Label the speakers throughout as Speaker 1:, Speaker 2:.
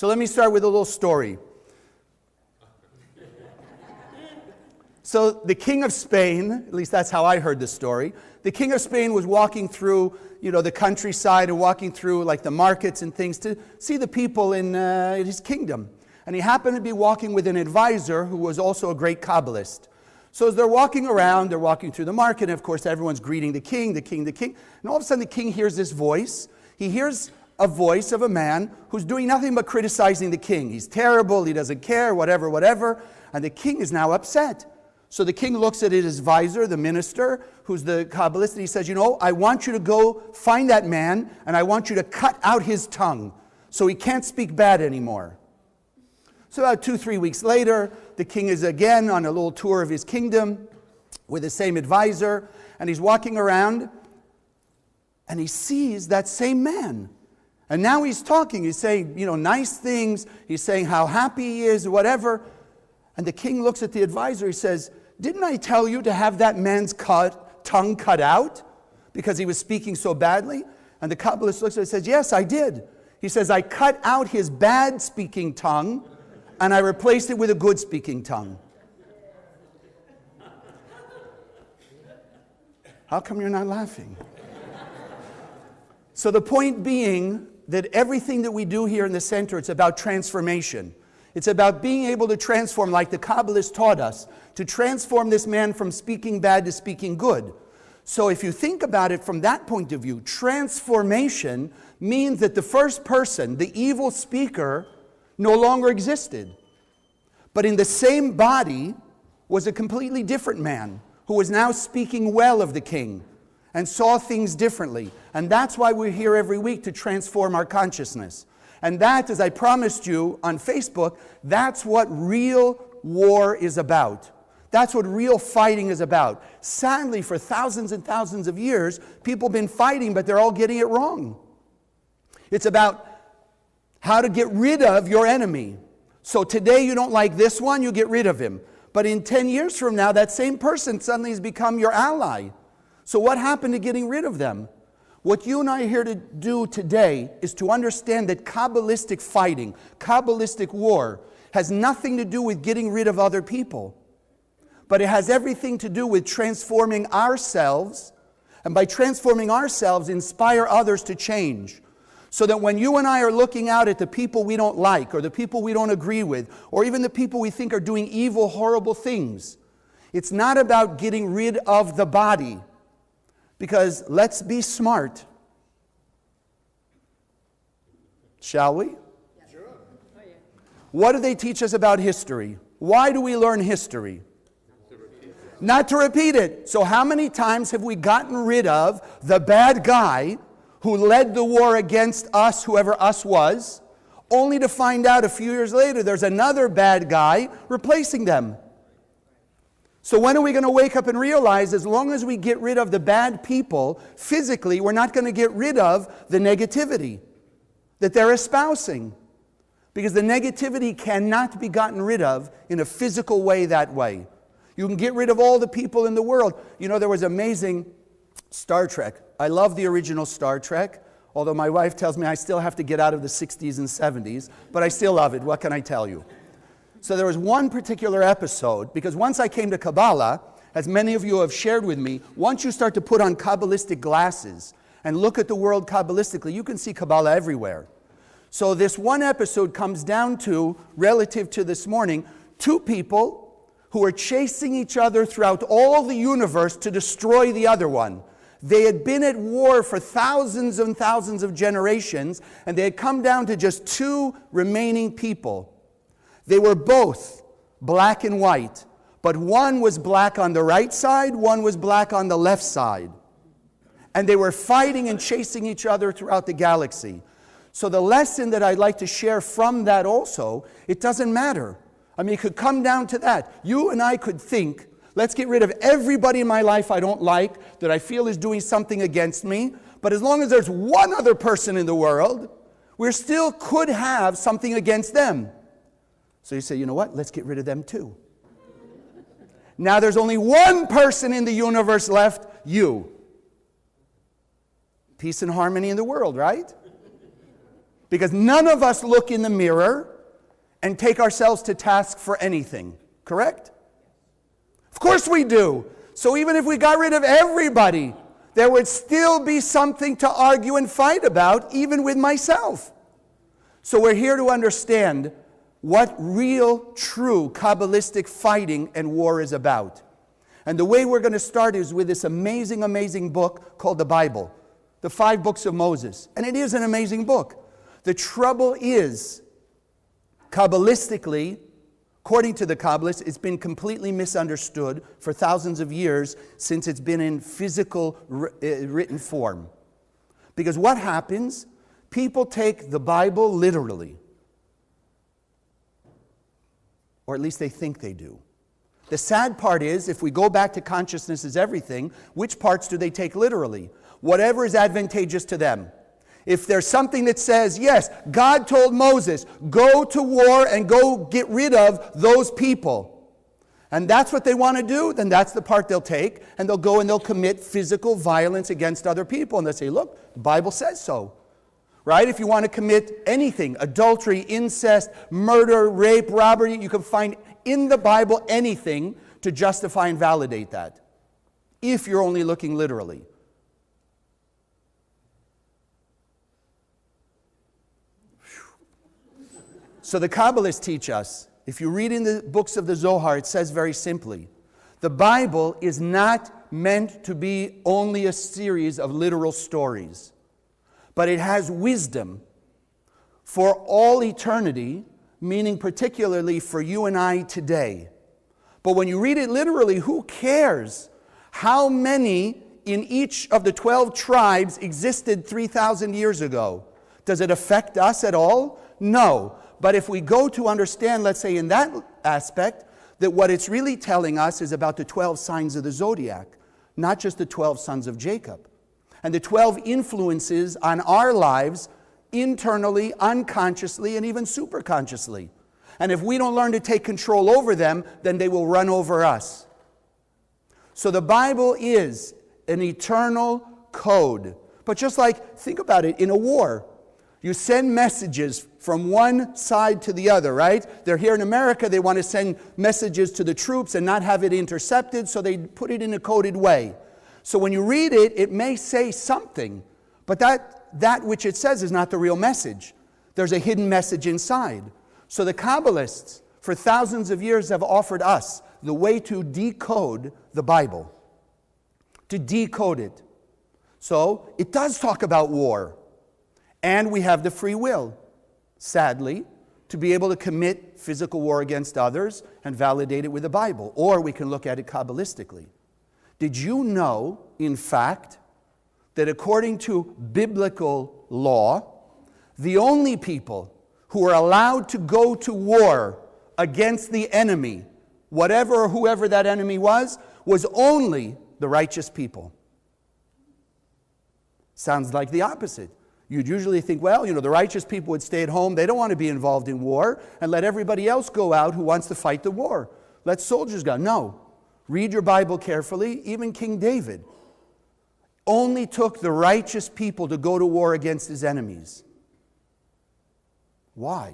Speaker 1: So let me start with a little story. So the king of Spain, at least that's how I heard the story, the king of Spain was walking through, the countryside and walking through like the markets and things to see the people in his kingdom. And he happened to be walking with an advisor who was also a great Kabbalist. So as they're walking around, they're walking through the market, and of course everyone's greeting the king, the king, the king. And all of a sudden the king hears this voice. He hears a voice of a man who's doing nothing but criticizing the king. He's terrible, he doesn't care, whatever, whatever. And the king is now upset. So the king looks at his advisor, the minister, who's the Kabbalist, and he says, I want you to go find that man, and I want you to cut out his tongue so he can't speak bad anymore. So about 2-3 weeks later, the king is again on a little tour of his kingdom with the same advisor, and he's walking around, and he sees that same man. And now he's talking, he's saying, nice things, he's saying how happy he is, whatever. And the king looks at the advisor, he says, didn't I tell you to have that man's tongue cut out because he was speaking so badly? And the Kabbalist looks at him and says, yes, I did. He says, I cut out his bad speaking tongue and I replaced it with a good speaking tongue. How come you're not laughing? So the point being that everything that we do here in the center, it's about transformation. It's about being able to transform, like the Kabbalist taught us, to transform this man from speaking bad to speaking good. So if you think about it from that point of view, transformation means that the first person, the evil speaker, no longer existed. But in the same body was a completely different man who was now speaking well of the king and saw things differently. And that's why we're here every week, to transform our consciousness. And that, as I promised you on Facebook, that's what real war is about. That's what real fighting is about. Sadly, for thousands and thousands of years, people have been fighting, but they're all getting it wrong. It's about how to get rid of your enemy. So today you don't like this one, you get rid of him. But in 10 years from now, that same person suddenly has become your ally. So what happened to getting rid of them? What you and I are here to do today is to understand that Kabbalistic fighting, Kabbalistic war, has nothing to do with getting rid of other people. But it has everything to do with transforming ourselves, and by transforming ourselves, inspire others to change. So that when you and I are looking out at the people we don't like, or the people we don't agree with, or even the people we think are doing evil, horrible things, it's not about getting rid of the body. Because let's be smart. Shall we? Sure. What do they teach us about history? Why do we learn history? Not to repeat it. So how many times have we gotten rid of the bad guy who led the war against us, whoever us was, only to find out a few years later there's another bad guy replacing them? So when are we going to wake up and realize, as long as we get rid of the bad people physically, we're not going to get rid of the negativity that they're espousing? Because the negativity cannot be gotten rid of in a physical way that way. You can get rid of all the people in the world. There was amazing Star Trek. I love the original Star Trek, although my wife tells me I still have to get out of the 60s and 70s, but I still love it. What can I tell you? So there was one particular episode, because once I came to Kabbalah, as many of you have shared with me, once you start to put on Kabbalistic glasses and look at the world Kabbalistically, you can see Kabbalah everywhere. So this one episode comes down to, relative to this morning, two people who are chasing each other throughout all the universe to destroy the other one. They had been at war for thousands and thousands of generations, and they had come down to just two remaining people. They were both black and white, but one was black on the right side, one was black on the left side. And they were fighting and chasing each other throughout the galaxy. So the lesson that I'd like to share from that also, it doesn't matter. It could come down to that. You and I could think, let's get rid of everybody in my life I don't like, that I feel is doing something against me. But as long as there's one other person in the world, we still could have something against them. So you say, you know what? Let's get rid of them too. Now there's only one person in the universe left, you. Peace and harmony in the world, right? Because none of us look in the mirror and take ourselves to task for anything. Correct? Of course we do. So even if we got rid of everybody, there would still be something to argue and fight about, even with myself. So we're here to understand what real, true, Kabbalistic fighting and war is about. And the way we're going to start is with this amazing, amazing book called the Bible, the 5 books of Moses. And it is an amazing book. The trouble is, Kabbalistically, according to the Kabbalists, it's been completely misunderstood for thousands of years since it's been in physical written form. Because what happens? People take the Bible literally. Or at least they think they do. The sad part is, if we go back to consciousness is everything, which parts do they take literally? Whatever is advantageous to them. If there's something that says, yes, God told Moses, go to war and go get rid of those people, and that's what they want to do, then that's the part they'll take, and they'll go and they'll commit physical violence against other people. And they'll say, look, the Bible says so. Right? If you want to commit anything, adultery, incest, murder, rape, robbery, you can find in the Bible anything to justify and validate that, if you're only looking literally. So the Kabbalists teach us, if you read in the books of the Zohar, it says very simply, the Bible is not meant to be only a series of literal stories, but it has wisdom for all eternity, meaning particularly for you and I today. But when you read it literally, who cares how many in each of the 12 tribes existed 3,000 years ago? Does it affect us at all? No. But if we go to understand, let's say in that aspect, that what it's really telling us is about the 12 signs of the zodiac, not just the 12 sons of Jacob. And the 12 influences on our lives internally, unconsciously, and even superconsciously. And if we don't learn to take control over them, then they will run over us. So the Bible is an eternal code. But just like, think about it, in a war, you send messages from one side to the other, right? They're here in America, they want to send messages to the troops and not have it intercepted, so they put it in a coded way. So when you read it, it may say something, but that which it says is not the real message. There's a hidden message inside. So the Kabbalists, for thousands of years, have offered us the way to decode the Bible, to decode it. So it does talk about war, and we have the free will, sadly, to be able to commit physical war against others and validate it with the Bible. Or we can look at it Kabbalistically. Did you know, in fact, that according to biblical law, the only people who are allowed to go to war against the enemy, whatever or whoever that enemy was only the righteous people? Sounds like the opposite. You'd usually think, well, the righteous people would stay at home. They don't want to be involved in war, and let everybody else go out who wants to fight the war. Let soldiers go. No. Read your Bible carefully. Even King David only took the righteous people to go to war against his enemies. Why?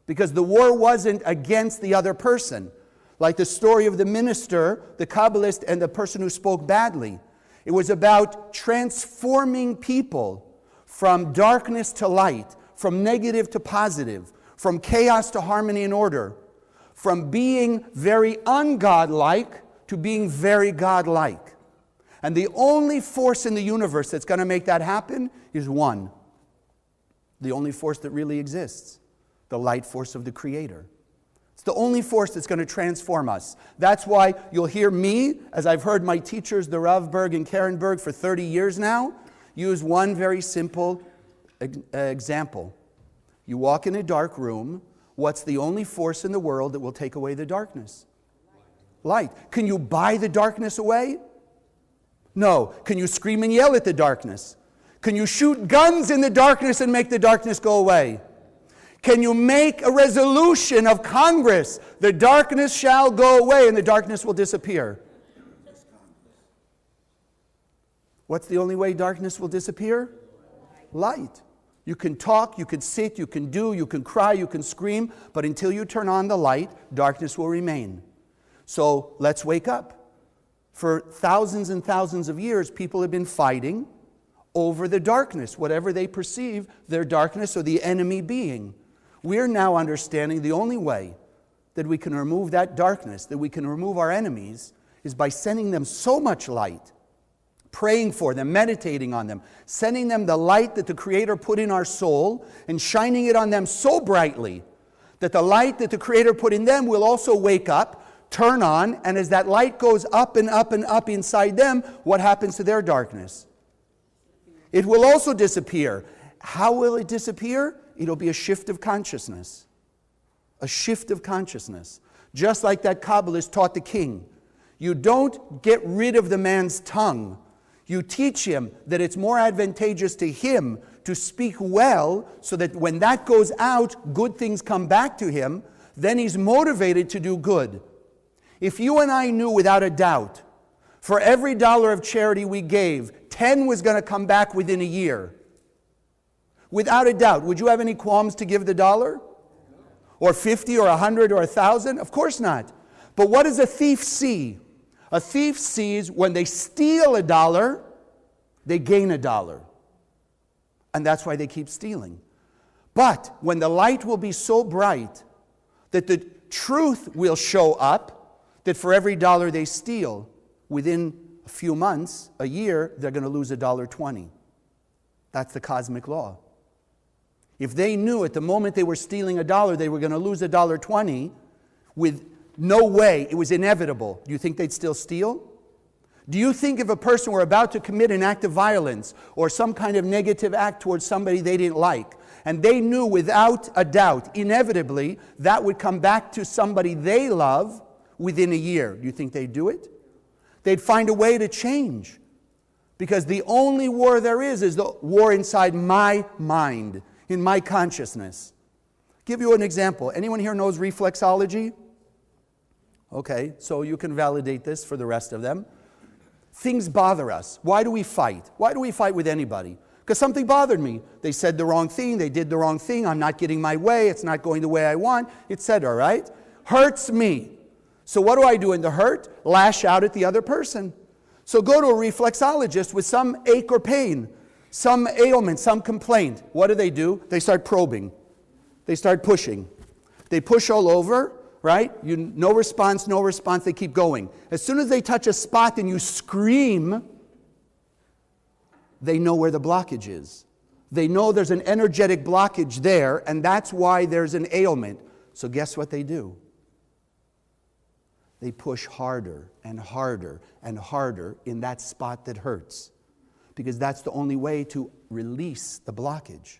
Speaker 1: Because the war wasn't against the other person. Like the story of the minister, the Kabbalist, and the person who spoke badly. It was about transforming people from darkness to light, from negative to positive, from chaos to harmony and order, from being very ungodlike to being very godlike. And the only force in the universe that's going to make that happen is one. The only force that really exists, the light force of the Creator. It's the only force that's going to transform us. That's why you'll hear me, as I've heard my teachers, the Rav Berg and Karen Berg, for 30 years now, use one very simple example. You walk in a dark room. What's the only force in the world that will take away the darkness? Light. Can you buy the darkness away? No. Can you scream and yell at the darkness? Can you shoot guns in the darkness and make the darkness go away? Can you make a resolution of Congress? The darkness shall go away and the darkness will disappear. What's the only way darkness will disappear? Light. You can talk, you can sit, you can do, you can cry, you can scream, but until you turn on the light, darkness will remain. So let's wake up. For thousands and thousands of years, people have been fighting over the darkness, whatever they perceive their darkness or the enemy being. We're now understanding the only way that we can remove that darkness, that we can remove our enemies, is by sending them so much light, praying for them, meditating on them, sending them the light that the Creator put in our soul and shining it on them so brightly that the light that the Creator put in them will also wake up, turn on, and as that light goes up and up and up inside them, what happens to their darkness? It will also disappear. How will it disappear? It'll be a shift of consciousness. A shift of consciousness. Just like that Kabbalist taught the king. You don't get rid of the man's tongue. You teach him that it's more advantageous to him to speak well so that when that goes out, good things come back to him. Then he's motivated to do good. If you and I knew without a doubt, for every $1 of charity we gave, 10 was going to come back within a year. Without a doubt, would you have any qualms to give the $1? Or 50 or 100 or 1,000? Of course not. But what does a thief see? A thief sees when they steal $1, they gain $1. And that's why they keep stealing. But when the light will be so bright that the truth will show up, that for every $1 they steal, within a few months, a year, they're going to lose $1.20. That's the cosmic law. If they knew at the moment they were stealing $1, they were going to lose $1.20, with no way, it was inevitable, do you think they'd still steal? Do you think if a person were about to commit an act of violence or some kind of negative act towards somebody they didn't like, and they knew without a doubt, inevitably, that would come back to somebody they love within a year, do you think they'd do it? They'd find a way to change. Because the only war there is the war inside my mind, in my consciousness. Give you an example. Anyone here knows reflexology? Okay, so you can validate this for the rest of them. Things bother us. Why do we fight? Why do we fight with anybody? Because something bothered me. They said the wrong thing, they did the wrong thing, I'm not getting my way, it's not going the way I want, etc., right? Hurts me. So what do I do in the hurt? Lash out at the other person. So go to a reflexologist with some ache or pain, some ailment, some complaint. What do? They start probing. They start pushing. They push all over, right? No response, they keep going. As soon as they touch a spot and you scream, they know where the blockage is. They know there's an energetic blockage there, and that's why there's an ailment. So guess what they do? They push harder and harder and harder in that spot that hurts. Because that's the only way to release the blockage.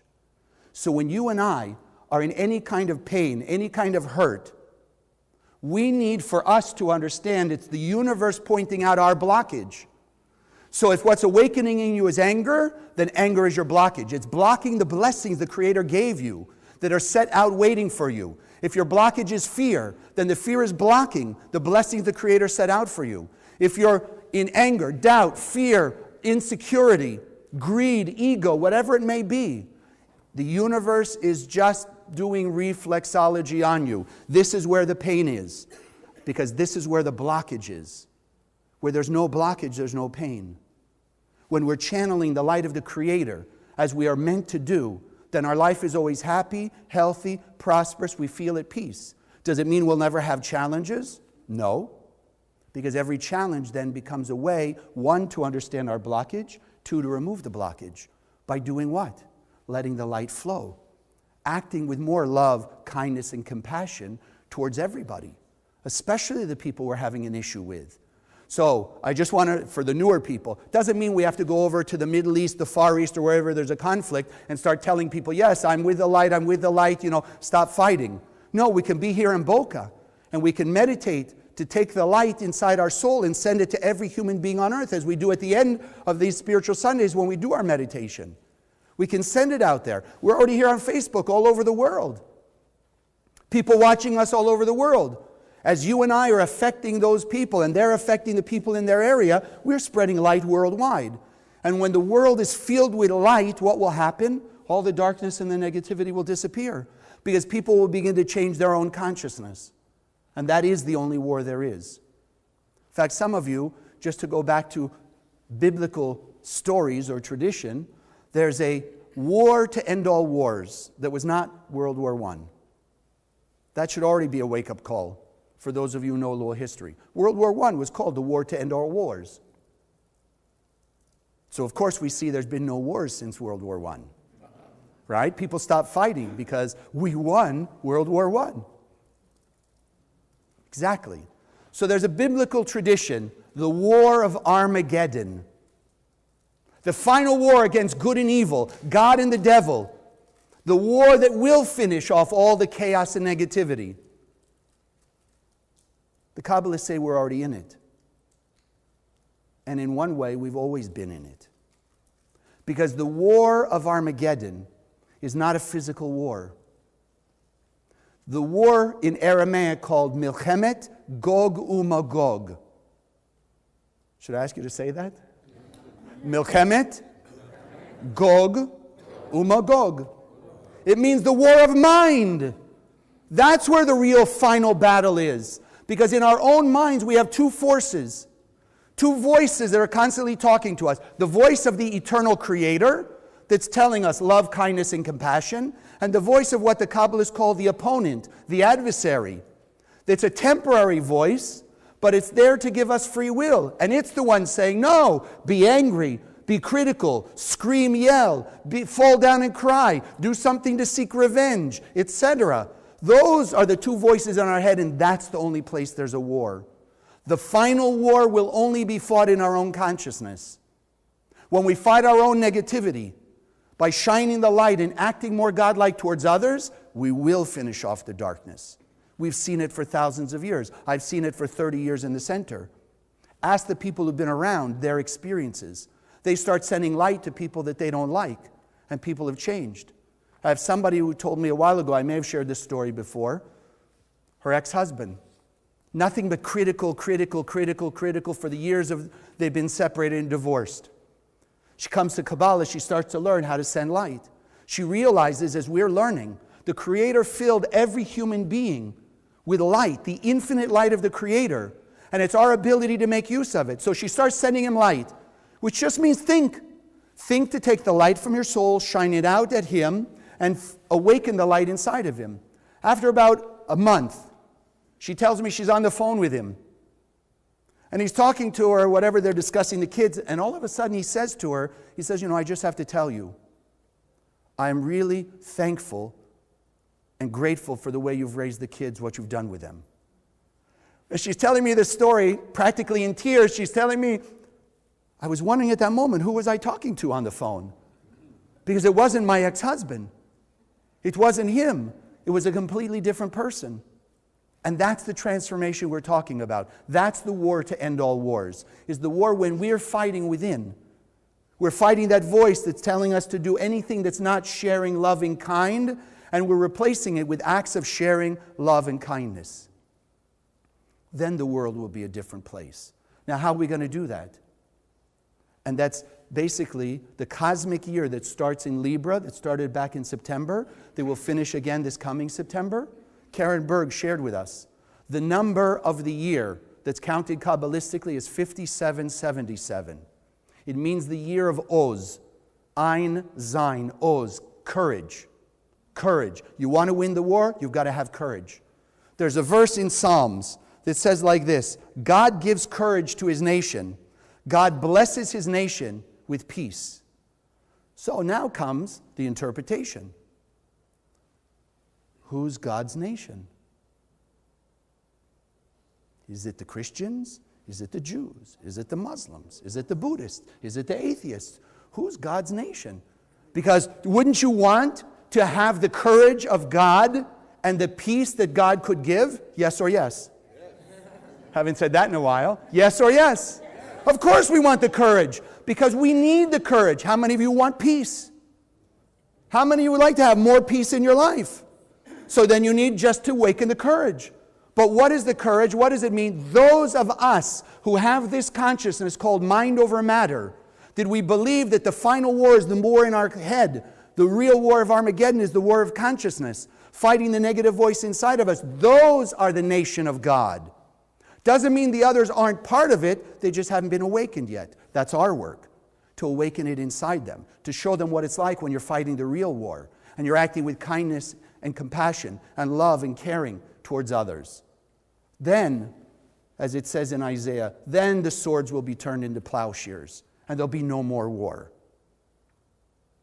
Speaker 1: So when you and I are in any kind of pain, any kind of hurt, we need for us to understand it's the universe pointing out our blockage. So if what's awakening in you is anger, then anger is your blockage. It's blocking the blessings the Creator gave you that are set out waiting for you. If your blockage is fear, then the fear is blocking the blessings the Creator set out for you. If you're in anger, doubt, fear, insecurity, greed, ego, whatever it may be, the universe is just doing reflexology on you. This is where the pain is, because this is where the blockage is. Where there's no blockage, there's no pain. When we're channeling the light of the Creator, as we are meant to do, then our life is always happy, healthy, prosperous. We feel at peace. Does it mean we'll never have challenges? No. Because every challenge then becomes a way, one, to understand our blockage, two, to remove the blockage. By doing what? Letting the light flow. Acting with more love, kindness, and compassion towards everybody, especially the people we're having an issue with. So I just want to, for the newer people, doesn't mean we have to go over to the Middle East, the Far East, or wherever there's a conflict and start telling people, yes, I'm with the light, stop fighting. No, we can be here in Boca, and we can meditate to take the light inside our soul and send it to every human being on earth, as we do at the end of these spiritual Sundays when we do our meditation. We can send it out there. We're already here on Facebook all over the world. People watching us all over the world. As you and I are affecting those people and they're affecting the people in their area, we're spreading light worldwide. And when the world is filled with light, what will happen? all the darkness and the negativity will disappear because people will begin to change their own consciousness. And that is the only war there is. In fact, some of you, just to go back to biblical stories or tradition, there's a war to end all wars that was not World War I. That should already be a wake-up call for those of you who know a little history. World War I was called the war to end all wars. So of course we see there's been no wars since World War I. Right? People stopped fighting because we won World War I. Exactly. So there's a biblical tradition, the war of Armageddon. The final war against good and evil, God and the devil. The war that will finish off all the chaos and negativity. The Kabbalists say we're already in it. And in one way, we've always been in it. Because the war of Armageddon is not a physical war. The war in Aramaic called Milchemet Gog uMagog. Should I ask you to say that? Milchemet Gog uMagog. It means the war of mind. That's where the real final battle is. Because in our own minds we have two forces, two voices that are constantly talking to us. The voice of the eternal Creator that's telling us love, kindness, and compassion, and the voice of what the Kabbalists call the opponent, the adversary. It's a temporary voice, but it's there to give us free will. And it's the one saying, no, be angry, be critical, scream, yell, fall down and cry, do something to seek revenge, etc. Those are the two voices in our head, and that's the only place there's a war. The final war will only be fought in our own consciousness. When we fight our own negativity, by shining the light and acting more godlike towards others, we will finish off the darkness. We've seen it for thousands of years. I've seen it for 30 years in the center. Ask the people who've been around their experiences. They start sending light to people that they don't like, and people have changed. I have somebody who told me a while ago, I may have shared this story before, her ex-husband. Nothing but critical for the years they've been separated and divorced. She comes to Kabbalah, she starts to learn how to send light. She realizes, as we're learning, the Creator filled every human being with light, the infinite light of the Creator, and it's our ability to make use of it. So she starts sending him light, which just means think. Think to take the light from your soul, shine it out at him, and awaken the light inside of him. After about a month, she tells me she's on the phone with him. And he's talking to her, whatever, they're discussing the kids, and all of a sudden he says to her, he says, I just have to tell you, I'm really thankful and grateful for the way you've raised the kids, what you've done with them. As she's telling me this story, practically in tears, she's telling me, I was wondering at that moment, who was I talking to on the phone? Because it wasn't my ex-husband. It wasn't him. It was a completely different person. And that's the transformation we're talking about. That's the war to end all wars. Is the war when we're fighting within. We're fighting that voice that's telling us to do anything that's not sharing, loving, kind, and we're replacing it with acts of sharing, love, and kindness. Then the world will be a different place. Now, how are we going to do that? And that's basically the cosmic year that starts in Libra, that started back in September, that will finish again this coming September. Karen Berg shared with us, the number of the year that's counted Kabbalistically is 5777. It means the year of Oz. Ein, Zain, Oz, courage. Courage. You want to win the war? You've got to have courage. There's a verse in Psalms that says like this, God gives courage to his nation. God blesses his nation with peace. So now comes the interpretation. Who's God's nation? Is it the Christians? Is it the Jews? Is it the Muslims? Is it the Buddhists? Is it the atheists? Who's God's nation? Because wouldn't you want to have the courage of God and the peace that God could give? Yes or yes? Haven't said that in a while. Yes or yes? Of course we want the courage, because we need the courage. How many of you want peace? How many of you would like to have more peace in your life? So then you need just to awaken the courage. But what is the courage? What does it mean? Those of us who have this consciousness called mind over matter, did we believe that the final war is the war in our head, The real war of Armageddon is the war of consciousness, fighting the negative voice inside of us. Those are the nation of God. Doesn't mean the others aren't part of it, they just haven't been awakened yet. That's our work, to awaken it inside them, to show them what it's like when you're fighting the real war, and you're acting with kindness and compassion and love and caring towards others. Then, as it says in Isaiah, then the swords will be turned into plowshares, and there'll be no more war.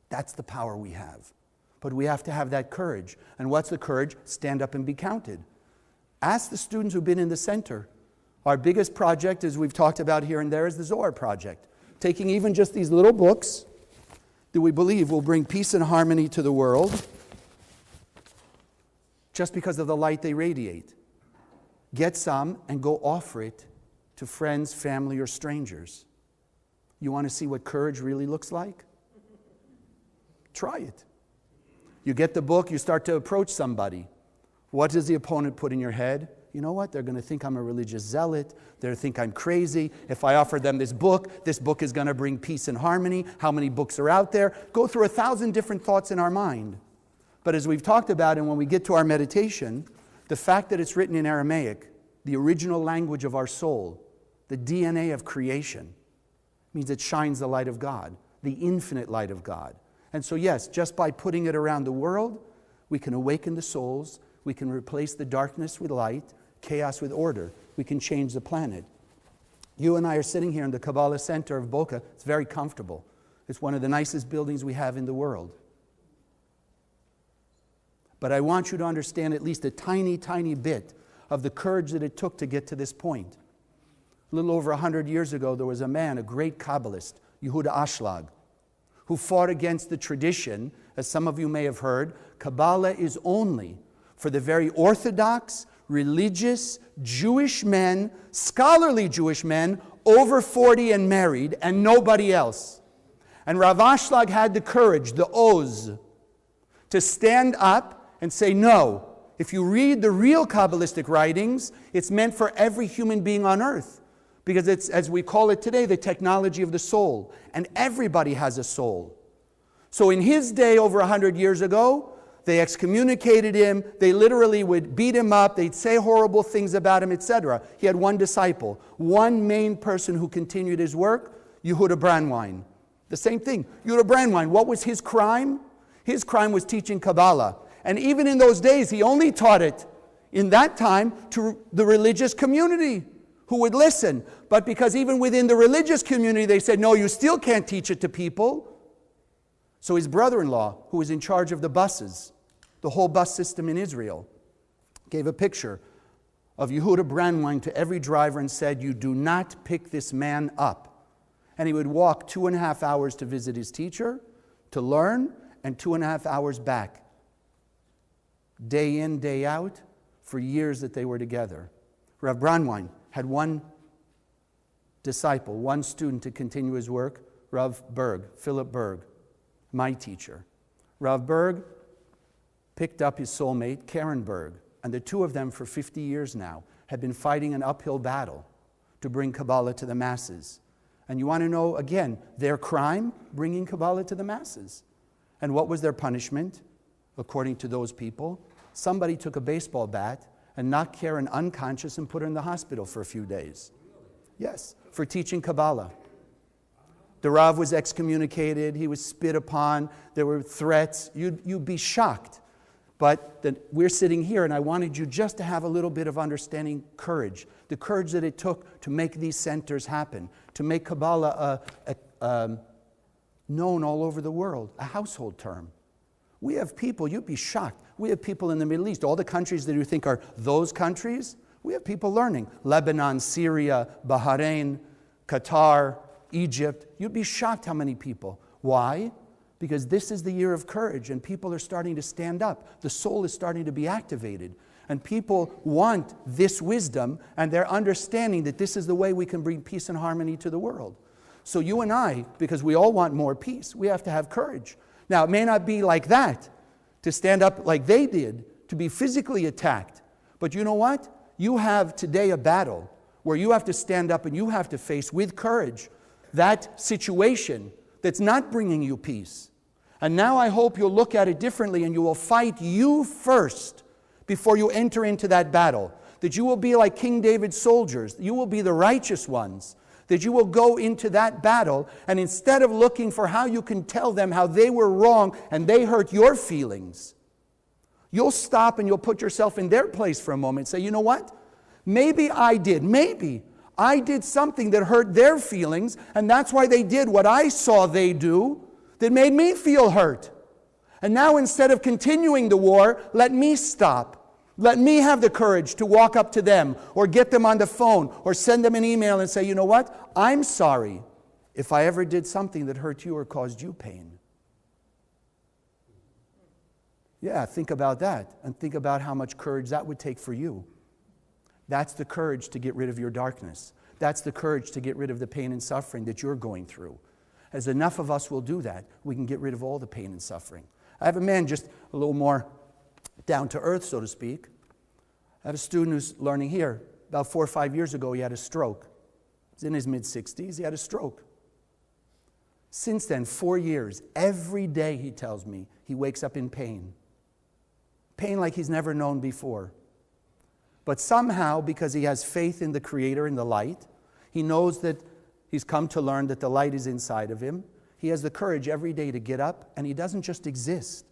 Speaker 1: That's the power we have. But we have to have that courage. And what's the courage? Stand up and be counted. Ask the students who've been in the center. Our biggest project, as we've talked about here and there, is the Zohar project. Taking even just these little books that we believe will bring peace and harmony to the world just because of the light they radiate. Get some and go offer it to friends, family, or strangers. You want to see what courage really looks like? Try it. You get the book, you start to approach somebody. What does the opponent put in your head? You know what? They're going to think I'm a religious zealot. They'll think I'm crazy. If I offer them this book is going to bring peace and harmony. How many books are out there? Go through 1,000 different thoughts in our mind. But as we've talked about, and when we get to our meditation, the fact that it's written in Aramaic, the original language of our soul, the DNA of creation, means it shines the light of God, the infinite light of God. And so yes, just by putting it around the world, we can awaken the souls, we can replace the darkness with light, chaos with order. We can change the planet. You and I are sitting here in the Kabbalah Center of Boca. It's very comfortable. It's one of the nicest buildings we have in the world. But I want you to understand at least a tiny, tiny bit of the courage that it took to get to this point. A little over 100 years ago, there was a man, a great Kabbalist, Yehuda Ashlag, who fought against the tradition. As some of you may have heard, Kabbalah is only for the very orthodox, religious, Jewish men, scholarly Jewish men, over 40 and married, and nobody else. And Rav Ashlag had the courage, the oz, to stand up and say, no, if you read the real Kabbalistic writings, it's meant for every human being on earth. Because it's, as we call it today, the technology of the soul. And everybody has a soul. So in his day, over 100 years ago, they excommunicated him. They literally would beat him up. They'd say horrible things about him, etc. He had one disciple, one main person who continued his work, Yehuda Brandwein. The same thing. Yehuda Brandwein, what was his crime? His crime was teaching Kabbalah. And even in those days, he only taught it, in that time, to the religious community who would listen. But because even within the religious community, they said, no, you still can't teach it to people. So his brother-in-law, who was in charge of the buses, the whole bus system in Israel, gave a picture of Yehuda Brandwein to every driver and said, you do not pick this man up. And he would walk 2.5 hours to visit his teacher, to learn, and 2.5 hours back. Day in, day out, for years that they were together. Rav Brandwein had one disciple, one student to continue his work, Rav Berg, Philip Berg, my teacher. Rav Berg picked up his soulmate, Karen Berg, and the two of them for 50 years now had been fighting an uphill battle to bring Kabbalah to the masses. And you want to know, again, their crime? Bringing Kabbalah to the masses. And what was their punishment, according to those people? Somebody took a baseball bat and knocked Karen unconscious and put her in the hospital for a few days. Yes, for teaching Kabbalah. The Rav was excommunicated, he was spit upon, there were threats. You'd be shocked. But we're sitting here, and I wanted you just to have a little bit of understanding courage. The courage that it took to make these centers happen, to make Kabbalah known all over the world, a household term. We have people, you'd be shocked, we have people in the Middle East, all the countries that you think are those countries, we have people learning. Lebanon, Syria, Bahrain, Qatar, Egypt. You'd be shocked how many people. Why? Because this is the year of courage, and people are starting to stand up. The soul is starting to be activated. And people want this wisdom, and they're understanding that this is the way we can bring peace and harmony to the world. So you and I, because we all want more peace, we have to have courage. Now, it may not be like that, to stand up like they did, to be physically attacked. But you know what? You have today a battle where you have to stand up and you have to face with courage that situation that's not bringing you peace. And now I hope you'll look at it differently and you will fight you first before you enter into that battle. That you will be like King David's soldiers. You will be the righteous ones. That you will go into that battle, and instead of looking for how you can tell them how they were wrong and they hurt your feelings, you'll stop and you'll put yourself in their place for a moment and say, you know what? Maybe I did something that hurt their feelings, and that's why they did what I saw they do that made me feel hurt. And now instead of continuing the war, let me stop. Let me have the courage to walk up to them or get them on the phone or send them an email and say, you know what? I'm sorry if I ever did something that hurt you or caused you pain. Yeah, think about that and think about how much courage that would take for you. That's the courage to get rid of your darkness. That's the courage to get rid of the pain and suffering that you're going through. As enough of us will do that, we can get rid of all the pain and suffering. I have a man just a little more down to earth, so to speak. I have a student who's learning here. About 4 or 5 years ago, he had a stroke. He's in his mid-60s. He had a stroke. Since then, 4 years, every day, he tells me, he wakes up in pain. Pain like he's never known before. But somehow, because he has faith in the Creator, in the light, he knows that he's come to learn that the light is inside of him. He has the courage every day to get up, and he doesn't just exist.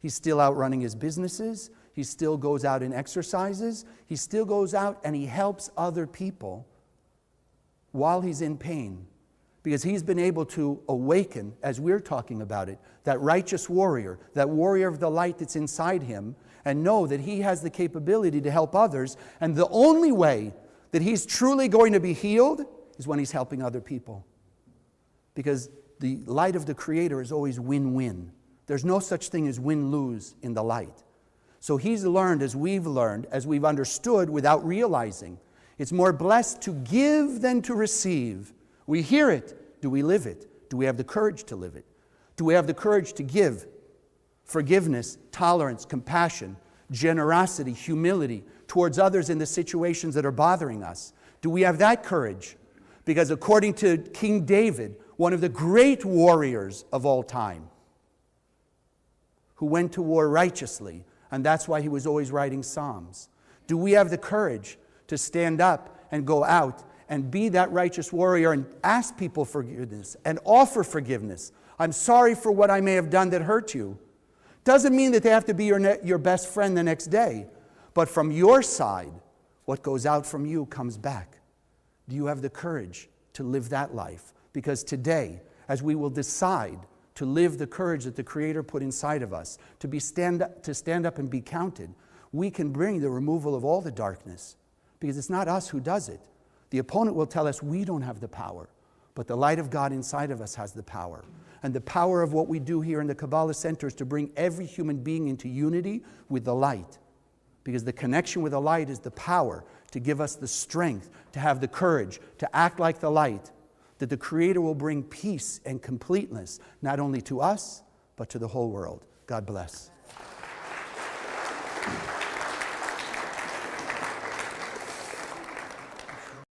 Speaker 1: He's still out running his businesses. He still goes out and exercises. He still goes out and he helps other people while he's in pain. Because he's been able to awaken, as we're talking about it, that righteous warrior, that warrior of the light that's inside him, and know that he has the capability to help others. And the only way that he's truly going to be healed is when he's helping other people. Because the light of the Creator is always win-win. There's no such thing as win-lose in the light. So he's learned, as we've understood without realizing. It's more blessed to give than to receive. We hear it. Do we live it? Do we have the courage to live it? Do we have the courage to give? Forgiveness, tolerance, compassion, generosity, humility towards others in the situations that are bothering us. Do we have that courage? Because according to King David, one of the great warriors of all time, who went to war righteously, and that's why he was always writing Psalms. Do we have the courage to stand up and go out and be that righteous warrior and ask people forgiveness and offer forgiveness? I'm sorry for what I may have done that hurt you. Doesn't mean that they have to be your best friend the next day. But from your side, what goes out from you comes back. Do you have the courage to live that life? Because today, as we will decide to live the courage that the Creator put inside of us, to stand up and be counted, we can bring the removal of all the darkness. Because it's not us who does it. The opponent will tell us we don't have the power, but the light of God inside of us has the power. And the power of what we do here in the Kabbalah Center is to bring every human being into unity with the light. Because the connection with the light is the power to give us the strength, to have the courage, to act like the light, that the Creator will bring peace and completeness, not only to us, but to the whole world. God bless.